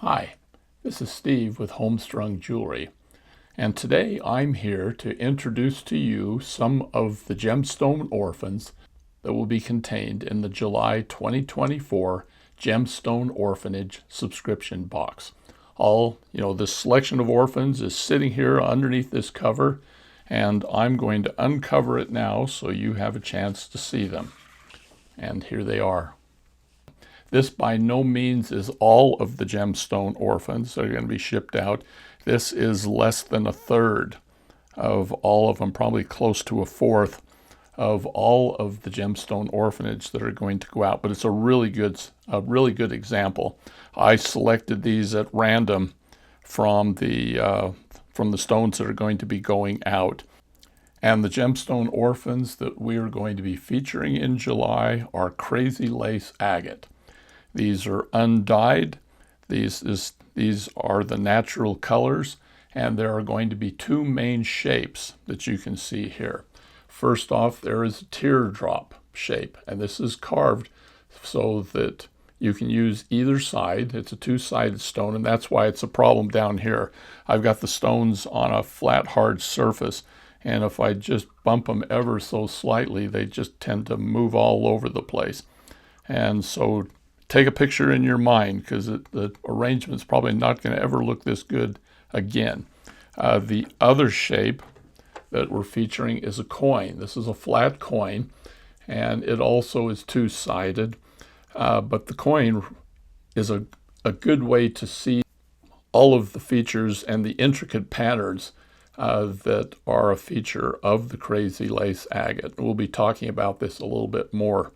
Hi, this is Steve with HomeStrung Jewelry, and today I'm here to introduce to you some of the gemstone orphans that will be contained in the July 2024 Gemstone Orphanage Subscription box. This selection of orphans is sitting here underneath this cover, and I'm going to uncover it now so you have a chance to see them. And here they are. This by no means is all of the gemstone orphans that are going to be shipped out. This is less than a third of all of them, probably close to a fourth of all of the gemstone orphanage that are going to go out. But it's a really good example. I selected these at random from the stones that are going to be going out. And the gemstone orphans that we are going to be featuring in July are Crazy Lace Agate. These are undyed. These are the natural colors, and there are going to be two main shapes that you can see here. First off, there is a teardrop shape, and this is carved so that you can use either side. It's a two-sided stone, and that's why it's a problem down here. I've got the stones on a flat, hard surface, and if I just bump them ever so slightly, they just tend to move all over the place. And so take a picture in your mind, because the arrangement's probably not going to ever look this good again. The other shape that we're featuring is a coin. This is a flat coin, and it also is two-sided. But the coin is a good way to see all of the features and the intricate patterns that are a feature of the Crazy Lace Agate. We'll be talking about this a little bit more.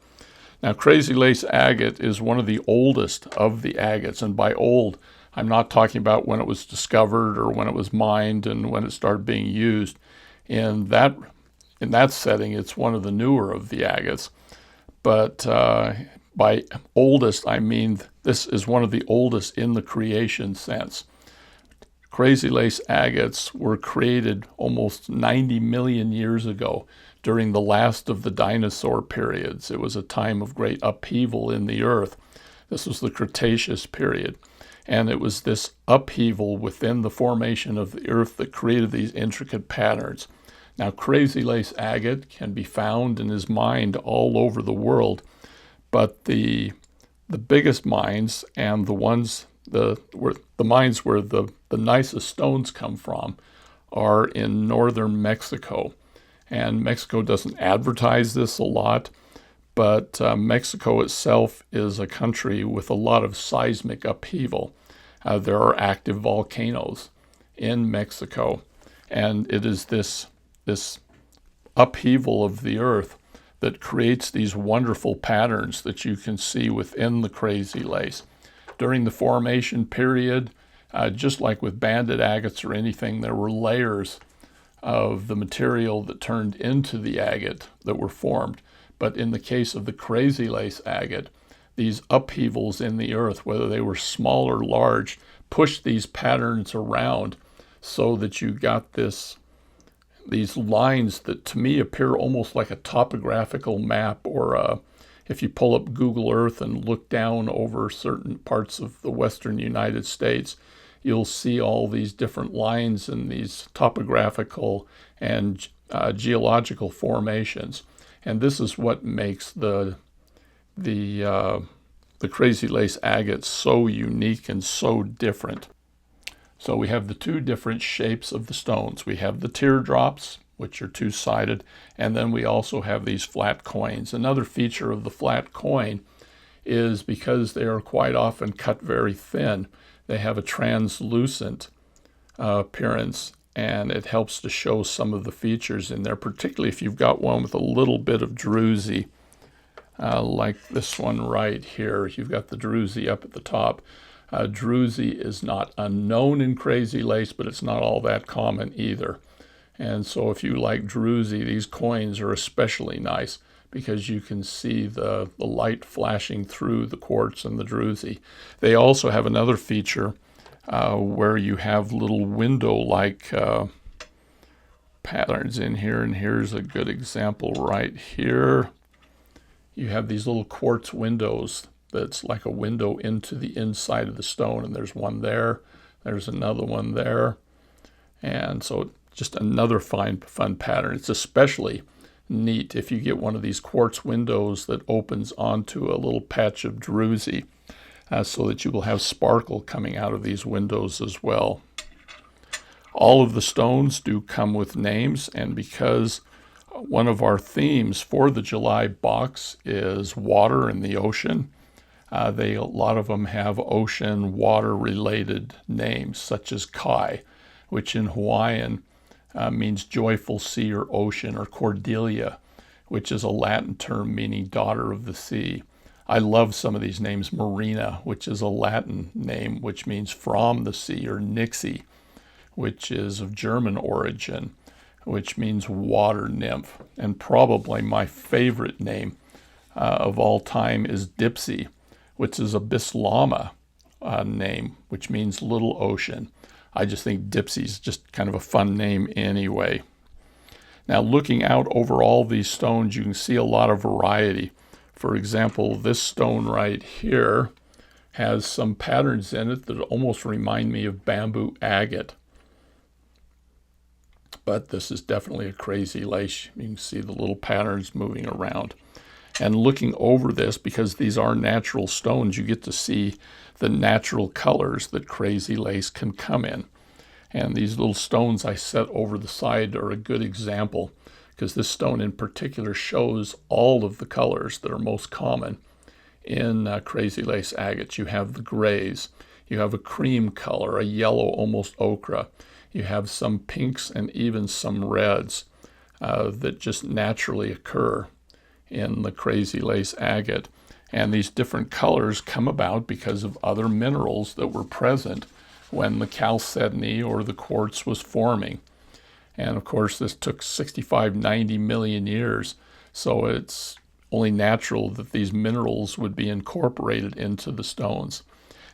Now, Crazy Lace Agate is one of the oldest of the agates, and by old, I'm not talking about when it was discovered or when it was mined and when it started being used. In that setting, it's one of the newer of the agates. But by oldest, I mean this is one of the oldest in the creation sense. Crazy Lace Agates were created almost 90 million years ago during the last of the dinosaur periods. It was a time of great upheaval in the earth. This was the Cretaceous period. And it was this upheaval within the formation of the earth that created these intricate patterns. Now, Crazy Lace Agate can be found and is mined all over the world, but the biggest mines and the mines where the nicest stones come from are in northern Mexico. And Mexico doesn't advertise this a lot, but Mexico itself is a country with a lot of seismic upheaval. There are active volcanoes in Mexico, and it is this upheaval of the earth that creates these wonderful patterns that you can see within the Crazy Lace. During the formation period, just like with banded agates or anything, there were layers of the material that turned into the agate that were formed. But in the case of the Crazy Lace Agate, these upheavals in the earth, whether they were small or large, pushed these patterns around so that you got these lines that to me appear almost like a topographical map, or if you pull up Google Earth and look down over certain parts of the western United States, you'll see all these different lines and these topographical and geological formations. And this is what makes the Crazy Lace Agate so unique and so different. So we have the two different shapes of the stones. We have the teardrops, which are two-sided, and then we also have these flat coins. Another feature of the flat coin is because they are quite often cut very thin, they have a translucent appearance, and it helps to show some of the features in there, particularly if you've got one with a little bit of druzy, like this one right here. You've got the druzy up at the top. Druzy is not unknown in Crazy Lace, but it's not all that common either. And so if you like druzy, these coins are especially nice because you can see the light flashing through the quartz and the druzy. They also have another feature where you have little window-like patterns in here, and here's a good example right here. You have these little quartz windows that's like a window into the inside of the stone. And there's one there, there's another one there. And so just another fun pattern. It's especially neat if you get one of these quartz windows that opens onto a little patch of druzy, so that you will have sparkle coming out of these windows as well. All of the stones do come with names, and because one of our themes for the July box is water and the ocean, a lot of them have ocean water related names, such as Kai, which in Hawaiian means joyful sea or ocean, or Cordelia, which is a Latin term meaning daughter of the sea. I love some of these names. Marina, which is a Latin name which means from the sea, or Nixie, which is of German origin, which means water nymph. And probably my favorite name of all time is Dipsy, which is a Bislama name, which means little ocean. I just think Dipsy's just kind of a fun name anyway. Now, looking out over all these stones, you can see a lot of variety. For example, this stone right here has some patterns in it that almost remind me of bamboo agate. But this is definitely a crazy lace. You can see the little patterns moving around. And looking over this, because these are natural stones, you get to see the natural colors that crazy lace can come in. And these little stones I set over the side are a good example, because this stone in particular shows all of the colors that are most common in Crazy Lace Agate. You have the grays, you have a cream color, a yellow, almost ochre, you have some pinks and even some reds that just naturally occur in the Crazy Lace Agate. And these different colors come about because of other minerals that were present when the chalcedony or the quartz was forming. And of course, this took 65-90 million years, so it's only natural that these minerals would be incorporated into the stones.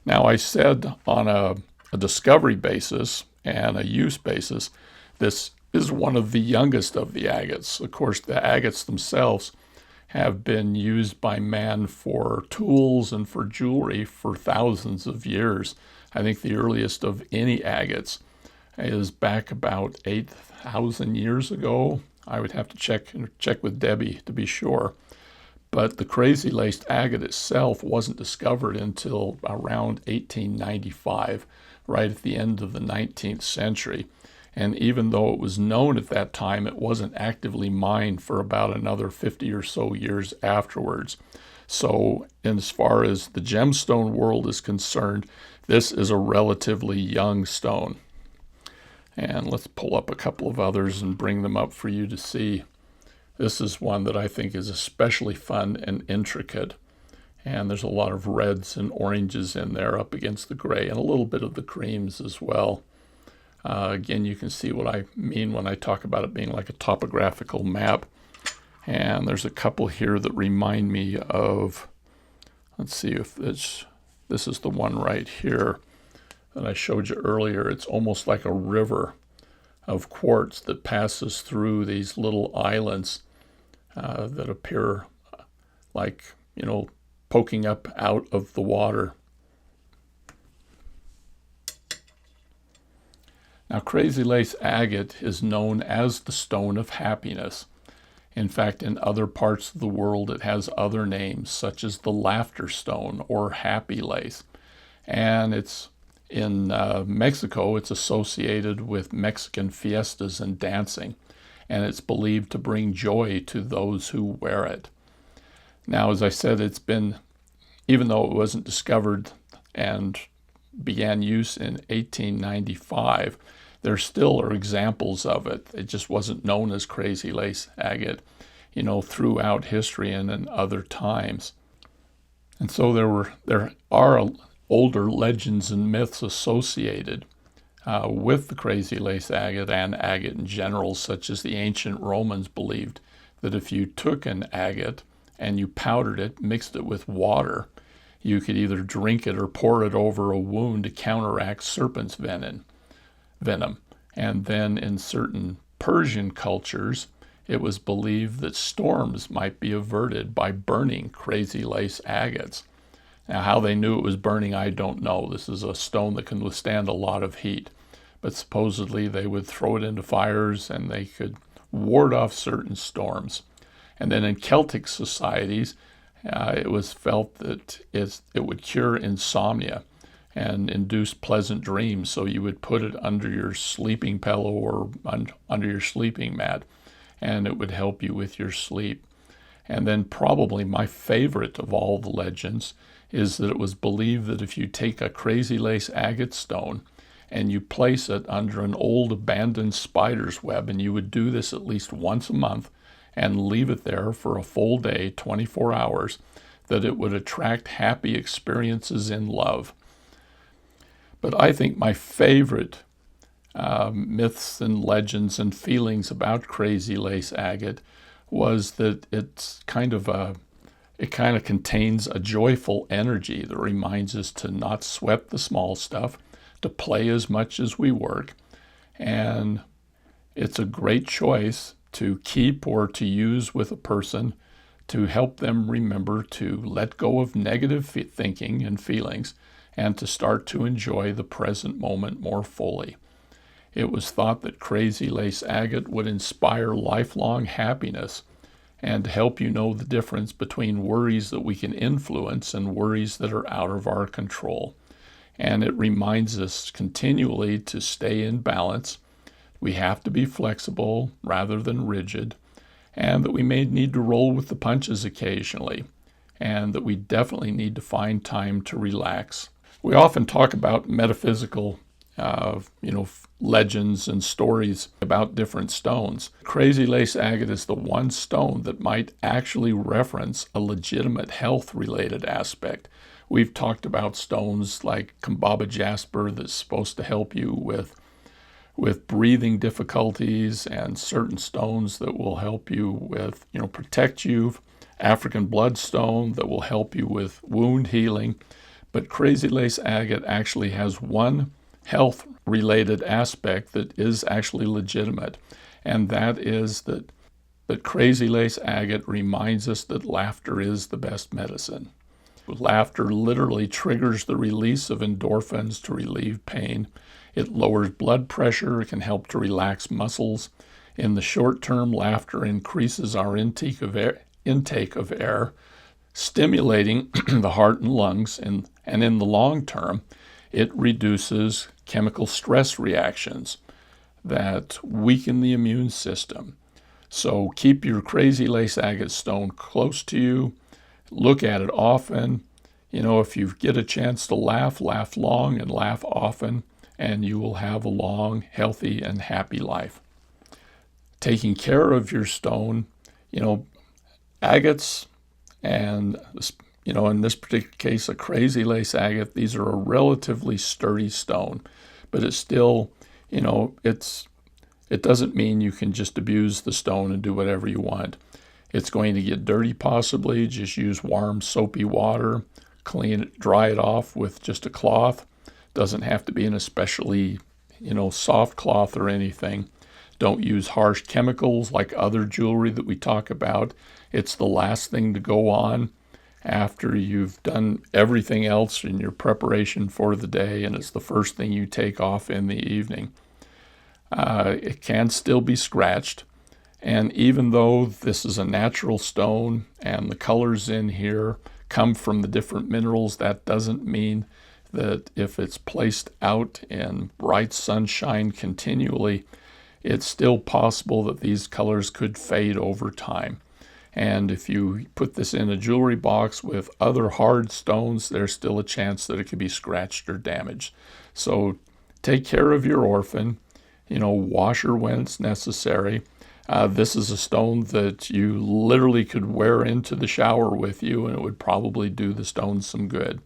Now, I said on a discovery basis and a use basis, this is one of the youngest of the agates. Of course, the agates themselves have been used by man for tools and for jewelry for thousands of years. I think the earliest of any agates is back about 8,000 years ago. I would have to check with Debbie to be sure. But the Crazy Lace Agate itself wasn't discovered until around 1895, right at the end of the 19th century. And even though it was known at that time, it wasn't actively mined for about another 50 or so years afterwards. So as far as the gemstone world is concerned, this is a relatively young stone. And let's pull up a couple of others and bring them up for you to see. This is one that I think is especially fun and intricate. And there's a lot of reds and oranges in there up against the gray, and a little bit of the creams as well. Again, you can see what I mean when I talk about it being like a topographical map. And there's a couple here that remind me of, let's see if this is the one right here that I showed you earlier. It's almost like a river of quartz that passes through these little islands that appear like, poking up out of the water. Now, Crazy Lace Agate is known as the stone of happiness. In fact, in other parts of the world, it has other names, such as the laughter stone or happy lace. And it's in Mexico, it's associated with Mexican fiestas and dancing, and it's believed to bring joy to those who wear it. Now, as I said, it's been, even though it wasn't discovered and began use in 1895, there still are examples of it. It just wasn't known as Crazy Lace Agate, throughout history and in other times. And so there are older legends and myths associated with the Crazy Lace Agate and agate in general, such as the ancient Romans believed that if you took an agate and you powdered it, mixed it with water, you could either drink it or pour it over a wound to counteract serpent's venom. And then in certain Persian cultures, it was believed that storms might be averted by burning Crazy Lace agates. Now, how they knew it was burning, I don't know. This is a stone that can withstand a lot of heat. But supposedly they would throw it into fires and they could ward off certain storms. And then in Celtic societies, it was felt that it would cure insomnia and induce pleasant dreams. So you would put it under your sleeping pillow or under your sleeping mat, and it would help you with your sleep. And then probably my favorite of all the legends is that it was believed that if you take a Crazy Lace Agate stone and you place it under an old abandoned spider's web, and you would do this at least once a month and leave it there for a full day, 24 hours, that it would attract happy experiences in love. But I think my favorite myths and legends and feelings about Crazy Lace Agate was that it kind of contains a joyful energy that reminds us to not sweat the small stuff, to play as much as we work. And it's a great choice to keep or to use with a person to help them remember to let go of negative thinking and feelings and to start to enjoy the present moment more fully. It was thought that Crazy Lace Agate would inspire lifelong happiness and help you know the difference between worries that we can influence and worries that are out of our control. And it reminds us continually to stay in balance. We have to be flexible rather than rigid, and that we may need to roll with the punches occasionally, and that we definitely need to find time to relax. We often talk about metaphysical legends and stories about different stones. Crazy Lace Agate is the one stone that might actually reference a legitimate health-related aspect. We've talked about stones like Kambaba jasper that's supposed to help you with breathing difficulties, and certain stones that will help you with, protect you. African bloodstone that will help you with wound healing. But Crazy Lace Agate actually has one health-related aspect that is actually legitimate, and that is that Crazy Lace Agate reminds us that laughter is the best medicine. Laughter literally triggers the release of endorphins to relieve pain. It lowers blood pressure. It can help to relax muscles. In the short term, laughter increases our intake of air, stimulating the heart and lungs, and in the long term, it reduces chemical stress reactions that weaken the immune system. So keep your Crazy Lace Agate stone close to you. Look at it often. If you get a chance to laugh long and laugh often, and you will have a long, healthy, and happy life. Taking care of your stone, agates, and in this particular case, a Crazy Lace Agate, these are a relatively sturdy stone, but it's still, it doesn't mean you can just abuse the stone and do whatever you want. It's going to get dirty possibly. Just use warm, soapy water, clean it, dry it off with just a cloth. Doesn't have to be an especially, soft cloth or anything. Don't use harsh chemicals like other jewelry that we talk about. It's the last thing to go on after you've done everything else in your preparation for the day, and it's the first thing you take off in the evening. It can still be scratched. And even though this is a natural stone and the colors in here come from the different minerals, that doesn't mean that if it's placed out in bright sunshine continually, it's still possible that these colors could fade over time. And if you put this in a jewelry box with other hard stones, there's still a chance that it could be scratched or damaged. So take care of your orphan, wash her when it's necessary. This is a stone that you literally could wear into the shower with you, and it would probably do the stone some good.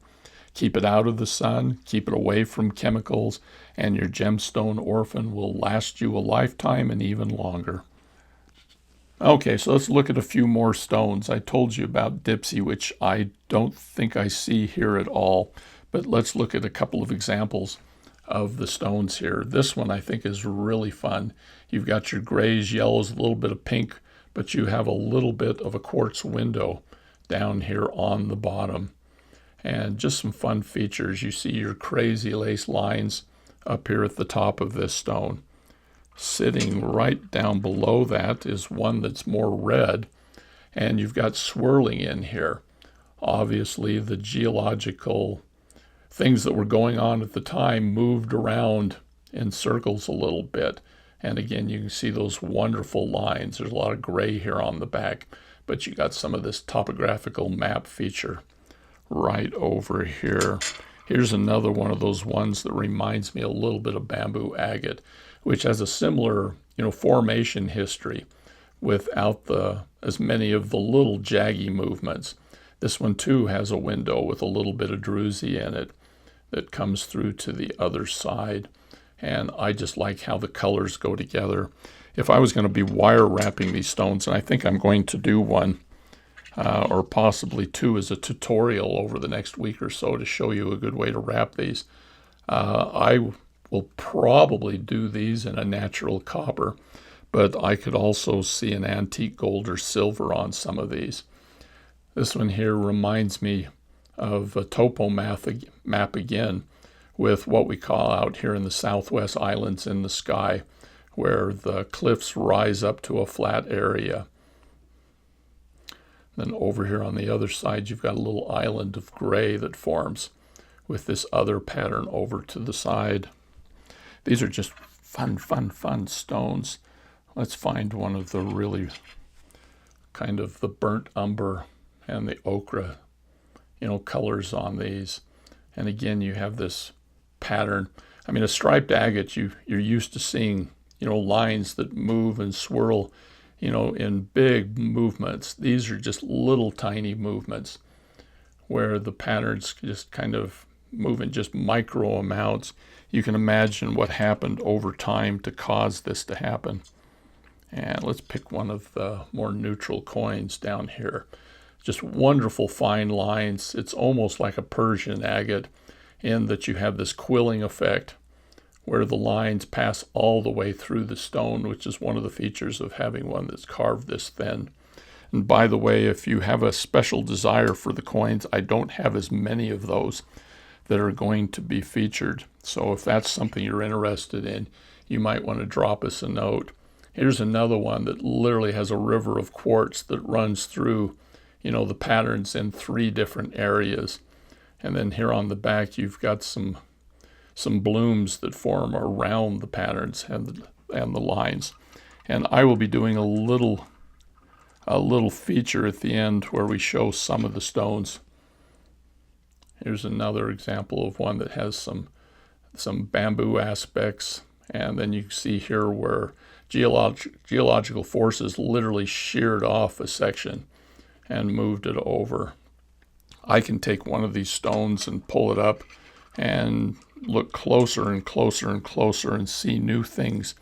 Keep it out of the sun, keep it away from chemicals, and your gemstone orphan will last you a lifetime and even longer. Okay, so let's look at a few more stones. I told you about Dipsy, which I don't think I see here at all, but let's look at a couple of examples of the stones here. This one I think is really fun. You've got your grays, yellows, a little bit of pink, but you have a little bit of a quartz window down here on the bottom. And just some fun features. You see your crazy lace lines up here at the top of this stone. Sitting right down below that is one that's more red, and you've got swirling in here. Obviously, the geological things that were going on at the time moved around in circles a little bit. And again, you can see those wonderful lines. There's a lot of gray here on the back, but you got some of this topographical map feature right over here. Here's another one of those ones that reminds me a little bit of bamboo agate, which has a similar, formation history without as many of the little jaggy movements. This one too has a window with a little bit of druzy in it that comes through to the other side. And I just like how the colors go together. If I was going to be wire wrapping these stones, and I think I'm going to do one, or possibly two as a tutorial over the next week or so to show you a good way to wrap these, I will probably do these in a natural copper, but I could also see an antique gold or silver on some of these. This one here reminds me of a topo map again, with what we call out here in the Southwest Islands in the sky, where the cliffs rise up to a flat area. Then over here on the other side, you've got a little island of gray that forms with this other pattern over to the side. These are just fun stones. Let's find one of the really kind of the burnt umber and the ochre, colors on these. And again, you have this pattern. I mean, a striped agate, you're used to seeing, lines that move and swirl, in big movements. These are just little tiny movements where the patterns just kind of move in just micro amounts. You can imagine what happened over time to cause this to happen. And let's pick one of the more neutral coins down here. Just wonderful fine lines. It's almost like a Persian agate in that you have this quilling effect where the lines pass all the way through the stone, which is one of the features of having one that's carved this thin. And by the way, if you have a special desire for the coins, I don't have as many of those that are going to be featured. So if that's something you're interested in, you might want to drop us a note. Here's another one that literally has a river of quartz that runs through, the patterns in 3 different areas. And then here on the back, you've got some blooms that form around the patterns and the lines. And I will be doing a little feature at the end where we show some of the stones. Here's another example of one that has some bamboo aspects. And then you can see here where geological forces literally sheared off a section and moved it over. I can take one of these stones and pull it up and look closer and closer and closer and see new things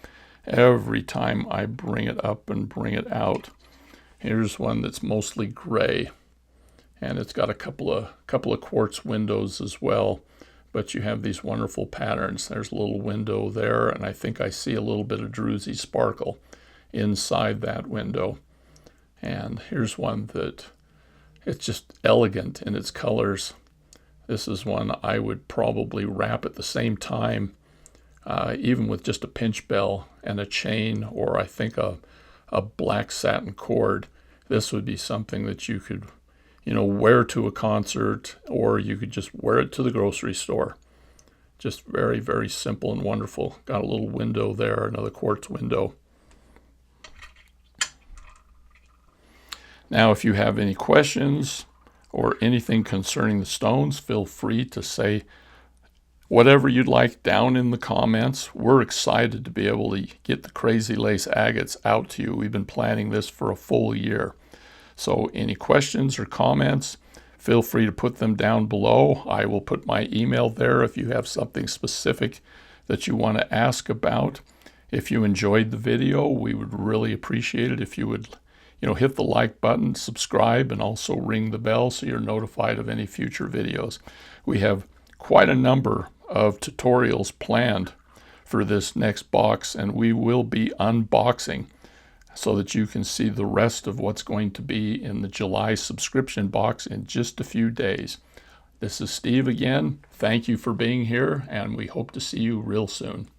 every time I bring it up and bring it out. Here's one that's mostly gray, and it's got a couple of quartz windows as well, but you have these wonderful patterns. There's a little window there, and I think I see a little bit of druzy sparkle inside that window. And here's one that it's just elegant in its colors. This is one I would probably wrap at the same time, even with just a pinch bell and a chain, or I think a black satin cord. This would be something that you could, wear to a concert, or you could just wear it to the grocery store. Just very, very simple and wonderful. Got a little window there, another quartz window. Now, if you have any questions or anything concerning the stones, feel free to say whatever you'd like down in the comments. We're excited to be able to get the Crazy Lace Agates out to you. We've been planning this for a full year. So any questions or comments, feel free to put them down below. I will put my email there if you have something specific that you want to ask about. If you enjoyed the video, we would really appreciate it if you would hit the like button, subscribe, and also ring the bell so you're notified of any future videos. We have quite a number of tutorials planned for this next box, and we will be unboxing so that you can see the rest of what's going to be in the July subscription box in just a few days. This is Steve again. Thank you for being here, and we hope to see you real soon.